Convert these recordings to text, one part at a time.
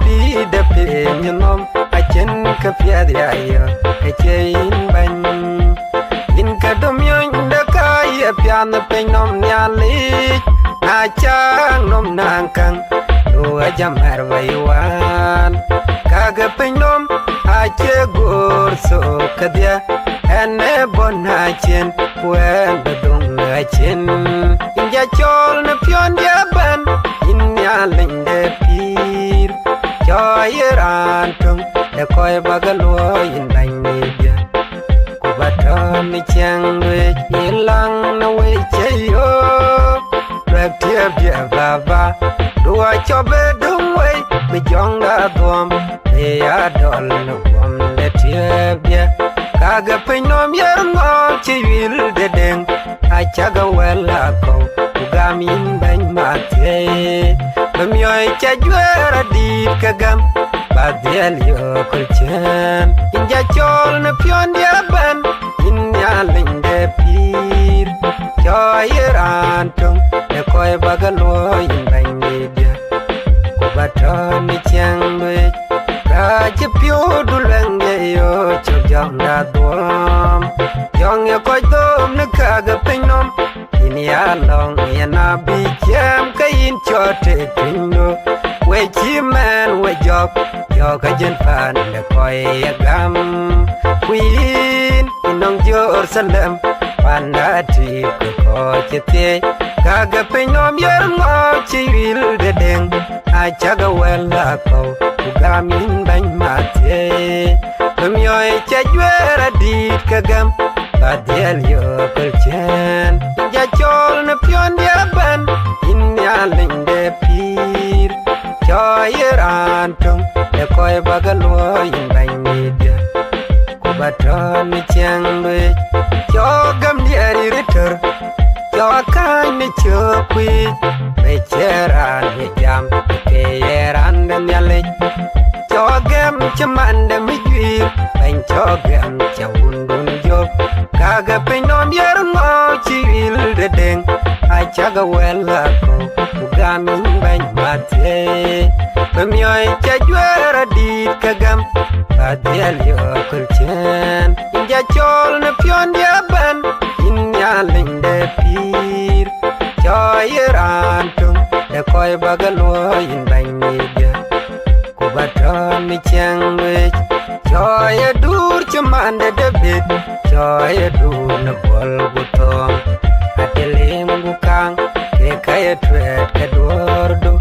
pi de pe nyinom a chen ka pia dia yo e chein ban in ka dom yon de ka ye pia na pe nom nya li na chang nom nang kang do a jam har vai wan ka ga pe nom a che gor so ka dia ene bon ha chen wen de dong na chen in ja chol na pion dia ban in ya ling de pir cho ye ran tung de koi bagalo in bang ni dia ku batam ni chang we ilang na we che yo rap dia dia baba do a cho be dung we mi jong da dom e ya dol no bom de dia dia kaga pinom yer ngom chi wil de deng a chaga wela ko gamin ban mate bamyoy cha jwera dit kagam badel yo kulchen inja chol na pion dia ban in ya ling de pir cho yeran tung de koy bagalo in ban ni dia ko baton ni chang we ka che pyo du lang ye yo chok jong da dom yong ye koy dom na kaga pinom in ya long ya na bi chem ka in cho te pinno we chi man we jok yo ka jen pan de koy gam queen inong Jerusalem panda ti ko che te kaga pinom yer ngo chi wil de deng a chaga wela ko gamin ban mate bamyoy cha jwera dit kagam badel yo kulchen ja chol na pion dia ban in ya ling de pir cho yeran tung de koy bagalo in ban ni dia ku baton ni chang we cho gam dia ri retur cho kan ni chokwi be cheran ni jam ke yeran den ya le cho gam chaman de mi jwi ban cho gam chawun dun jo kaga pinom yer ngo chi wil de deng a chaga wela ko gamin ban mate bamyoy cha jwera dit kagam badel yo kulchen inja chol na pion dia ban in ya ling de pir cho yeran tung de koy bagalo in ban ni dia ku baton ni chang we cho ye dur chaman de debit cho ye dur na bol butong atelim bukang ke kay twet ke dur do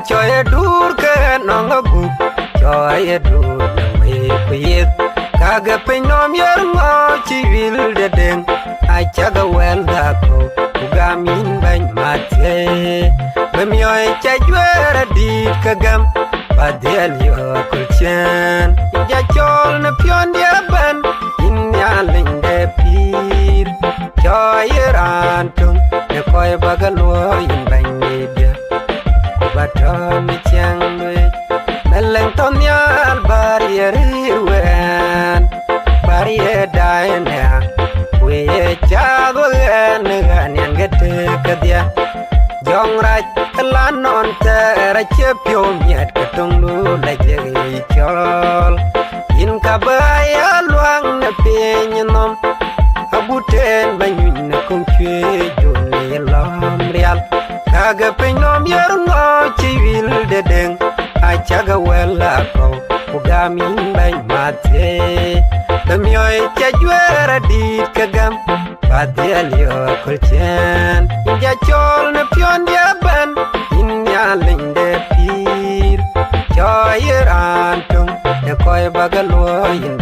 cho ye dur ke nong gu cho ye dur na me kuyet kaga pinom yer ngo chi wil de deng a chaga wel da ko gamin ban mate bamyoy cha jwera dit kagam badel yo kulchen ja chol na pion dia ban in ya ling de pir cho yeran tung de koy bagalo in ban ni dia ku baton ni chang we meleng ton ya al barrier wen barrier dai na we cha go en gan yan gete kadia jong raj lan non te ra che pyo miet ka tung lu la je chol in ka ba ya luang na pe nyinom abuten ba nyun na kong chwe jo ni lam real kaga pe nom yer ngo chi wil de deng a chaga wela ko gamin ban mate bamyoy cha jwera dit kagam badel yo kulchen ja chol na pion dia ban in ya ling de pir cho yeran tung de koy bagalo in